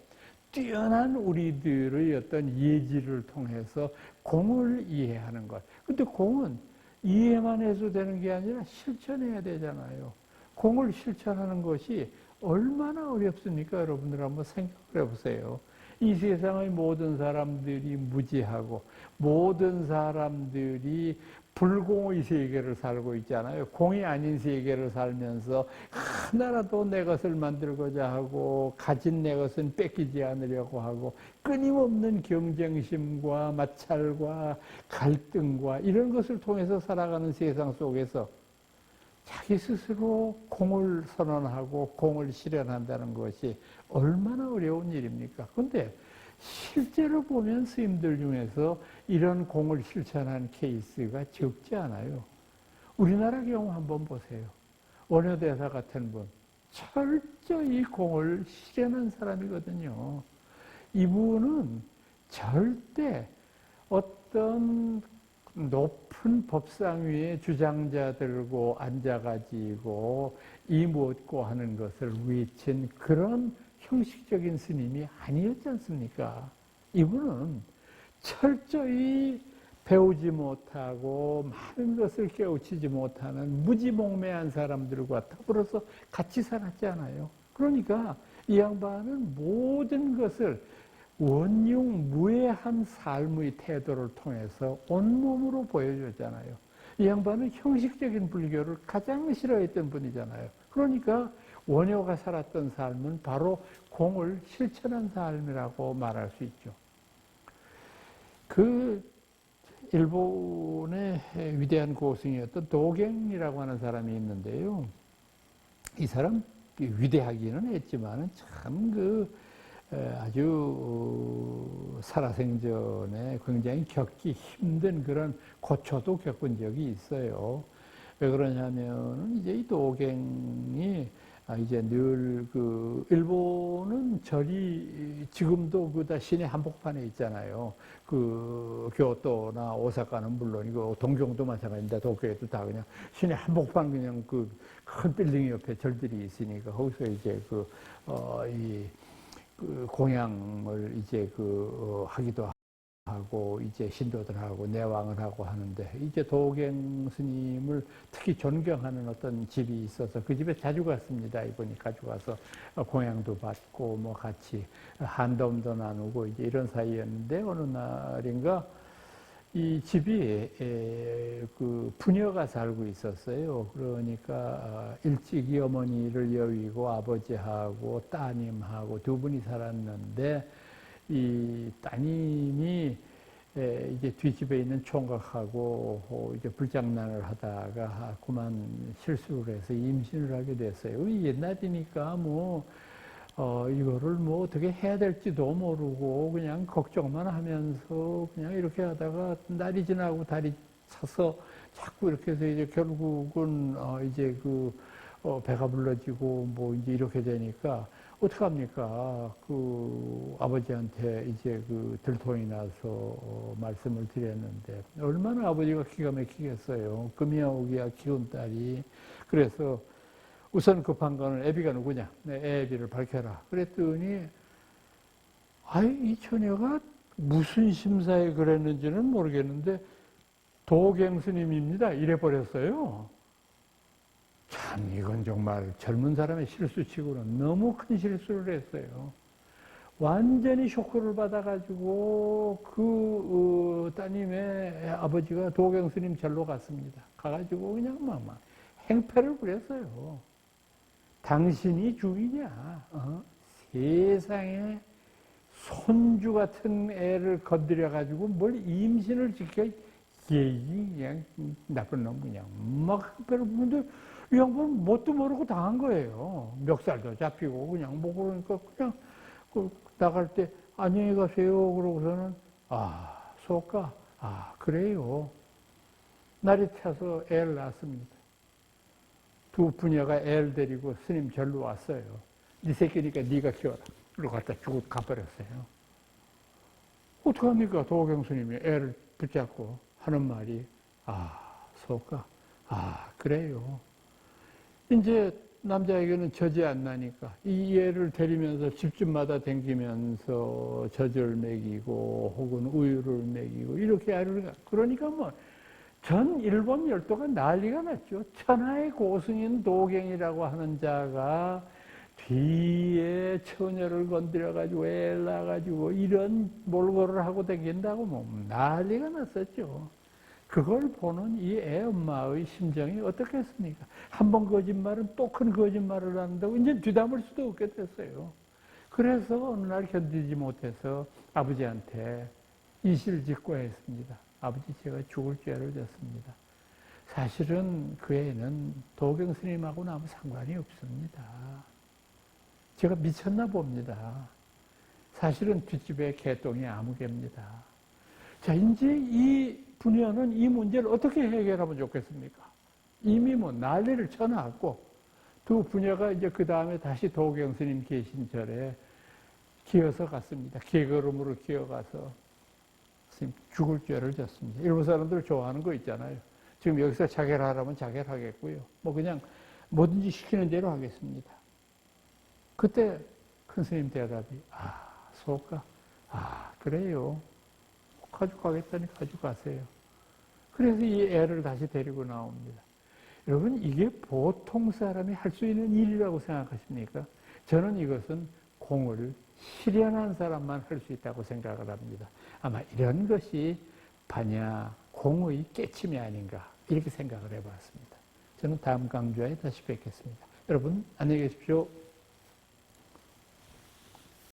Speaker 1: 뛰어난 우리들의 어떤 예지를 통해서 공을 이해하는 것. 근데 공은 이해만 해도 되는 게 아니라 실천해야 되잖아요. 공을 실천하는 것이 얼마나 어렵습니까? 여러분들 한번 생각을 해보세요. 이 세상의 모든 사람들이 무지하고 모든 사람들이 불공의 세계를 살고 있잖아요. 공이 아닌 세계를 살면서 하나라도 내 것을 만들고자 하고 가진 내 것은 뺏기지 않으려고 하고 끊임없는 경쟁심과 마찰과 갈등과 이런 것을 통해서 살아가는 세상 속에서 자기 스스로 공을 선언하고 공을 실현한다는 것이 얼마나 어려운 일입니까? 그런데 실제로 보면 스님들 중에서 이런 공을 실천한 케이스가 적지 않아요. 우리나라 경우 한번 보세요. 원효대사 같은 분, 철저히 공을 실현한 사람이거든요. 이분은 절대 어떤 높은 법상 위에 주장자 들고 앉아가지고 이 묻고 하는 것을 외친 그런 형식적인 스님이 아니었지 않습니까? 이분은 철저히 배우지 못하고 많은 것을 깨우치지 못하는 무지몽매한 사람들과 더불어서 같이 살았잖아요. 그러니까 이 양반은 모든 것을 원흉 무해한 삶의 태도를 통해서 온몸으로 보여줬잖아요. 이 양반은 형식적인 불교를 가장 싫어했던 분이잖아요. 그러니까 원효가 살았던 삶은 바로 공을 실천한 삶이라고 말할 수 있죠. 그 일본의 위대한 고승이었던 도갱이라고 하는 사람이 있는데요. 이 사람 위대하기는 했지만 참 아주 살아생전에 굉장히 겪기 힘든 그런 고초도 겪은 적이 있어요. 왜 그러냐면은 이제 이 도갱이 이제 늘 일본은 절이 지금도 다 시내 한복판에 있잖아요. 교토나 오사카는 물론이고 동경도 마찬가지인데 도쿄에도 다 그냥 시내 한복판 그냥 큰 빌딩 옆에 절들이 있으니까 거기서 이제 공양을 이제 하기도 하고 이제 신도들하고 내왕을 하고 하는데 이제 도갱 스님을 특히 존경하는 어떤 집이 있어서 그 집에 자주 갔습니다. 이분이 가지고 가서 공양도 받고 뭐 같이 한덤도 나누고 이제 이런 사이였는데 어느 날인가 이 집이 부녀가 살고 있었어요. 그러니까 일찍이 어머니를 여의고 아버지하고 따님하고 두 분이 살았는데 이 따님이 이제 뒷집에 있는 총각하고 이제 불장난을 하다가 그만 실수를 해서 임신을 하게 됐어요. 옛날이니까 이거를 어떻게 해야 될지도 모르고 그냥 걱정만 하면서 그냥 이렇게 하다가 날이 지나고 달이 차서 자꾸 이렇게 해서 이제 결국은 이제 배가 불러지고 이제 이렇게 되니까 어떡합니까? 아버지한테 이제 들통이 나서 말씀을 드렸는데 얼마나 아버지가 기가 막히겠어요. 금이 오기야 키운 딸이. 그래서 우선 급한 거는 애비가 누구냐? 내 애비를 밝혀라. 그랬더니 이 처녀가 무슨 심사에 그랬는지는 모르겠는데 도갱 스님입니다. 이래 버렸어요. 참 이건 정말 젊은 사람의 실수치고는 너무 큰 실수를 했어요. 완전히 쇼크를 받아가지고 따님의 아버지가 도경 스님 절로 갔습니다. 가가지고 그냥 막 행패를 부렸어요. 당신이 주이냐? 세상에 손주 같은 애를 건드려가지고 뭘 임신을 시켜? 그냥 나쁜 놈 그냥 막 행패를 부는데 이 양반은 뭣도 모르고 당한 거예요. 멱살도 잡히고 그냥 그러니까 그냥 나갈 때 안녕히 가세요 그러고서는 소가 그래요. 날이 차서 애를 낳았습니다. 두 부녀가 애를 데리고 스님 절로 왔어요. 네 새끼니까 네가 키워라. 그러고 갖다 주고 가버렸어요. 어떡합니까? 도경 스님이 애를 붙잡고 하는 말이 소가 그래요. 이제 남자에게는 젖이 안 나니까 이 애를 데리면서 집집마다 댕기면서 젖을 먹이고 혹은 우유를 먹이고 이렇게 하려니까 그러니까 전 일본 열도가 난리가 났죠. 천하의 고승인 도갱이라고 하는 자가 뒤에 처녀를 건드려가지고 애를 낳아가지고 이런 몰골을 하고 다닌다고 난리가 났었죠. 그걸 보는 이 애 엄마의 심정이 어떻겠습니까? 한 번 거짓말은 또 큰 거짓말을 한다고 이제 뒤담을 수도 없게 됐어요. 그래서 어느 날 견디지 못해서 아버지한테 이실직고했습니다. 아버지 제가 죽을 죄를 졌습니다. 사실은 그 애는 도경 스님하고는 아무 상관이 없습니다. 제가 미쳤나 봅니다. 사실은 뒷집에 개똥이 아무개입니다. 자, 이제 이 부녀는 이 문제를 어떻게 해결하면 좋겠습니까? 이미 난리를 쳐놨고, 두 부녀가 이제 그 다음에 다시 도경 스님 계신 절에 기어서 갔습니다. 길걸음으로 기어가서 스님 죽을 죄를 졌습니다. 일본 사람들 좋아하는 거 있잖아요. 지금 여기서 자결하라면 자결하겠고요. 그냥 뭐든지 시키는 대로 하겠습니다. 그때 큰 스님 대답이 소가 그래요. 가져가겠다니 가져가세요. 그래서 이 애를 다시 데리고 나옵니다. 여러분 이게 보통 사람이 할 수 있는 일이라고 생각하십니까? 저는 이것은 공을 실현한 사람만 할 수 있다고 생각을 합니다. 아마 이런 것이 반야 공의 깨침이 아닌가 이렇게 생각을 해봤습니다. 저는 다음 강좌에 다시 뵙겠습니다. 여러분 안녕히 계십시오.